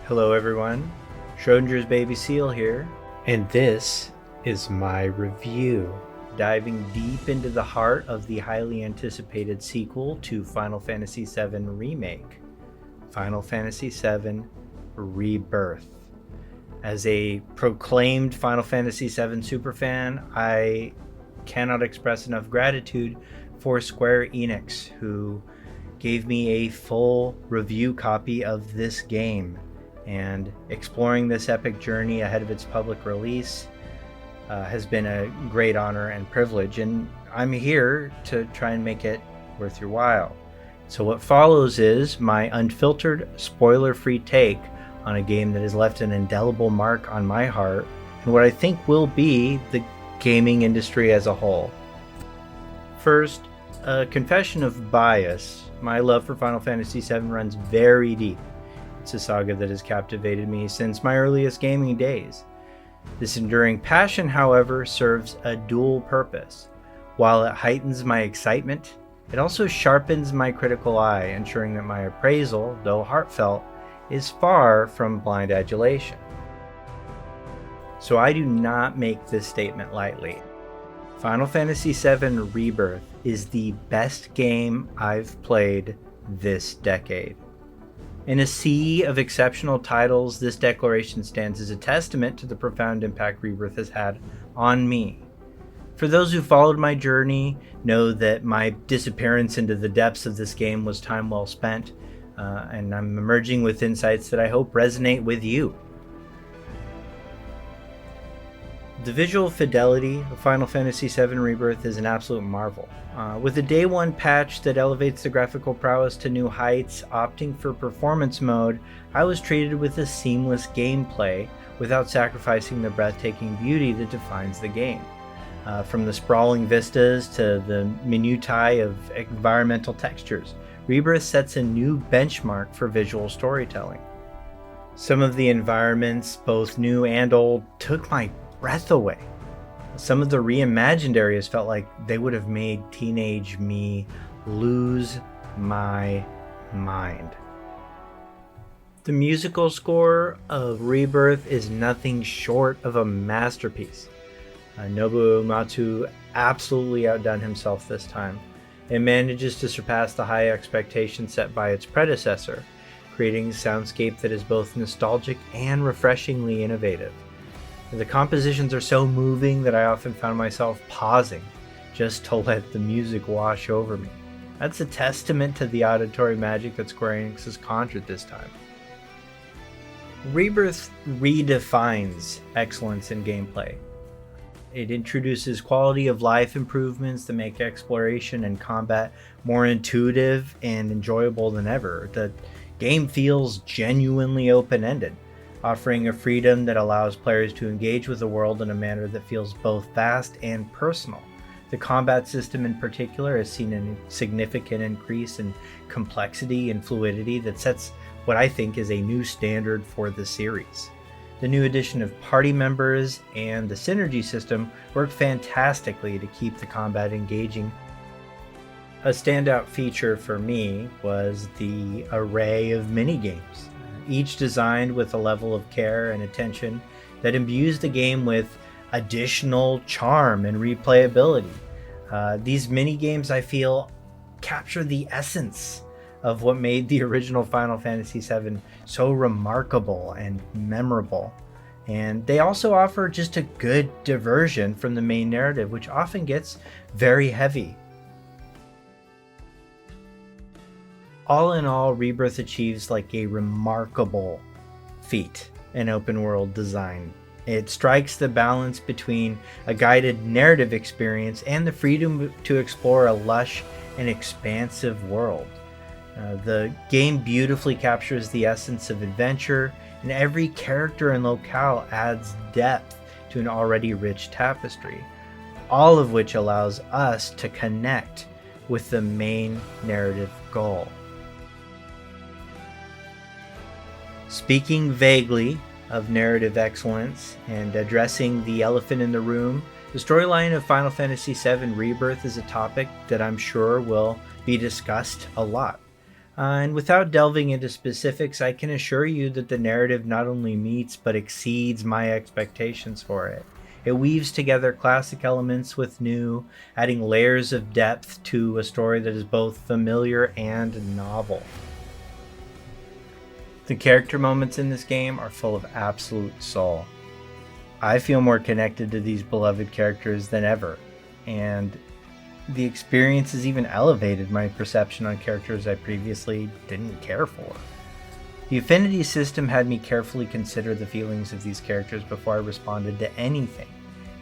Hello everyone, Schrodinger's Baby Seal here, and this is my review, diving deep into the heart of the highly anticipated sequel to Final Fantasy VII Remake, Final Fantasy VII Rebirth. As a proclaimed Final Fantasy VII superfan, I cannot express enough gratitude for Square Enix, who gave me a full review copy of this game. And exploring this epic journey ahead of its public release has been a great honor and privilege, and I'm here to try and make it worth your while. So what follows is my unfiltered, spoiler-free take on a game that has left an indelible mark on my heart and what I think will be the gaming industry as a whole. First, a confession of bias. My love for Final Fantasy VII runs very deep. It's a saga that has captivated me since my earliest gaming days. This enduring passion, however, serves a dual purpose. While it heightens my excitement, it also sharpens my critical eye, ensuring that my appraisal, though heartfelt, is far from blind adulation. So I do not make this statement lightly. Final Fantasy VII Rebirth is the best game I've played this decade. In a sea of exceptional titles, this declaration stands as a testament to the profound impact Rebirth has had on me. For those who followed my journey know that my disappearance into the depths of this game was time well spent, and I'm emerging with insights that I hope resonate with you. The visual fidelity of Final Fantasy VII Rebirth is an absolute marvel. With a day one patch that elevates the graphical prowess to new heights, opting for performance mode, I was treated with a seamless gameplay without sacrificing the breathtaking beauty that defines the game. From the sprawling vistas to the minutiae of environmental textures, Rebirth sets a new benchmark for visual storytelling. Some of the environments, both new and old, took my breath away. Some of the reimagined areas felt like they would have made teenage me lose my mind. The musical score of Rebirth is nothing short of a masterpiece. Nobuo Uematsu absolutely outdone himself this time. It manages to surpass the high expectations set by its predecessor, creating a soundscape that is both nostalgic and refreshingly innovative. The compositions are so moving that I often found myself pausing just to let the music wash over me. That's a testament to the auditory magic that Square Enix has conjured this time. Rebirth redefines excellence in gameplay. It introduces quality of life improvements that make exploration and combat more intuitive and enjoyable than ever. The game feels genuinely open-ended, offering a freedom that allows players to engage with the world in a manner that feels both vast and personal. The combat system in particular has seen a significant increase in complexity and fluidity that sets what I think is a new standard for the series. The new addition of party members and the synergy system work fantastically to keep the combat engaging. A standout feature for me was the array of mini-games, each designed with a level of care and attention that imbues the game with additional charm and replayability. These mini-games, I feel, capture the essence of what made the original Final Fantasy VII so remarkable and memorable. And they also offer just a good diversion from the main narrative, which often gets very heavy. All in all, Rebirth achieves like a remarkable feat in open world design. It strikes the balance between a guided narrative experience and the freedom to explore a lush and expansive world. The game beautifully captures the essence of adventure, and every character and locale adds depth to an already rich tapestry, all of which allows us to connect with the main narrative goal. Speaking vaguely of narrative excellence and addressing the elephant in the room, the storyline of Final Fantasy VII Rebirth is a topic that I'm sure will be discussed a lot. And without delving into specifics, I can assure you that the narrative not only meets but exceeds my expectations for it. It weaves together classic elements with new, adding layers of depth to a story that is both familiar and novel. The character moments in this game are full of absolute soul. I feel more connected to these beloved characters than ever, and the experience has even elevated my perception on characters I previously didn't care for. The affinity system had me carefully consider the feelings of these characters before I responded to anything,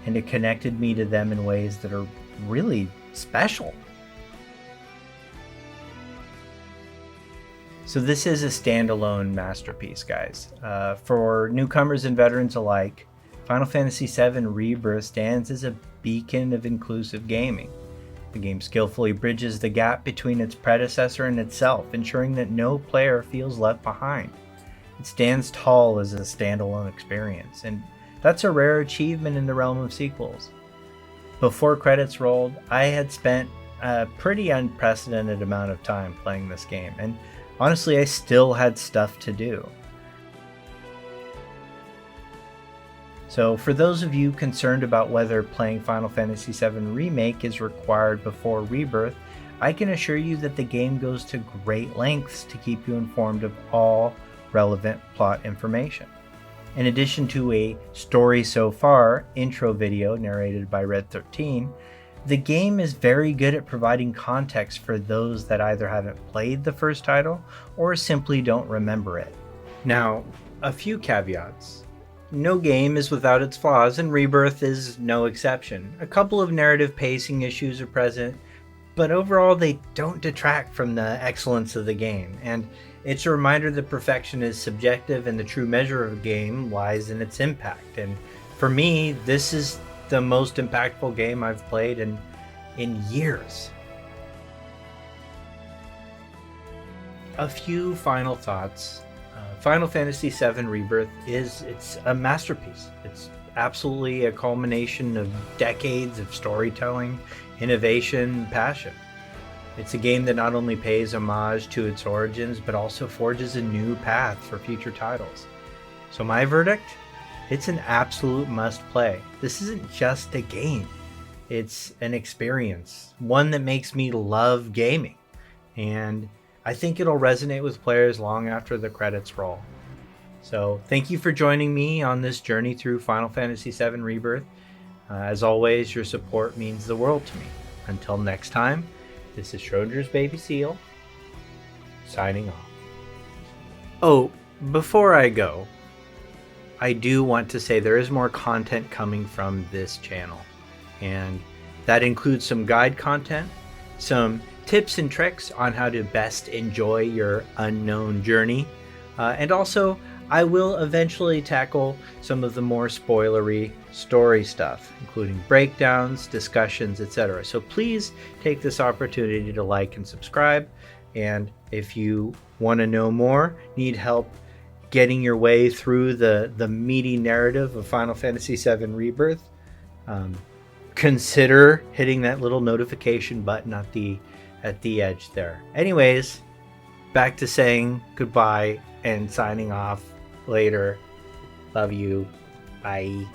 and it connected me to them in ways that are really special. So this is a standalone masterpiece, guys. For newcomers and veterans alike, Final Fantasy VII Rebirth stands as a beacon of inclusive gaming. The game skillfully bridges the gap between its predecessor and itself, ensuring that no player feels left behind. It stands tall as a standalone experience, and that's a rare achievement in the realm of sequels. Before credits rolled, I had spent a pretty unprecedented amount of time playing this game, and honestly, I still had stuff to do. So for those of you concerned about whether playing Final Fantasy VII Remake is required before Rebirth, I can assure you that the game goes to great lengths to keep you informed of all relevant plot information. In addition to a story so far intro video narrated by Red13, the game is very good at providing context for those that either haven't played the first title or simply don't remember it. Now, a few caveats. No game is without its flaws, and Rebirth is no exception. A couple of narrative pacing issues are present, but overall they don't detract from the excellence of the game, and it's a reminder that perfection is subjective and the true measure of a game lies in its impact. And for me, this is the most impactful game I've played in years. A few final thoughts. Final Fantasy VII Rebirth it's a masterpiece. It's absolutely a culmination of decades of storytelling, innovation, and passion. It's a game that not only pays homage to its origins, but also forges a new path for future titles. So my verdict? It's an absolute must-play. This isn't just a game. It's an experience, one that makes me love gaming. And I think it'll resonate with players long after the credits roll. So thank you for joining me on this journey through Final Fantasy VII Rebirth. As always, your support means the world to me. Until next time, this is Schrodinger's Baby Seal, signing off. Oh, before I go, I do want to say there is more content coming from this channel, and that includes some guide content, some tips and tricks on how to best enjoy your unknown journey, and also I will eventually tackle some of the more spoilery story stuff, including breakdowns, discussions, etc. So please take this opportunity to like and subscribe, and if you want to know more, need help getting your way through the meaty narrative of Final Fantasy VII Rebirth, consider hitting that little notification button at the edge there. Anyways, back to saying goodbye and signing off later. Love you. Bye.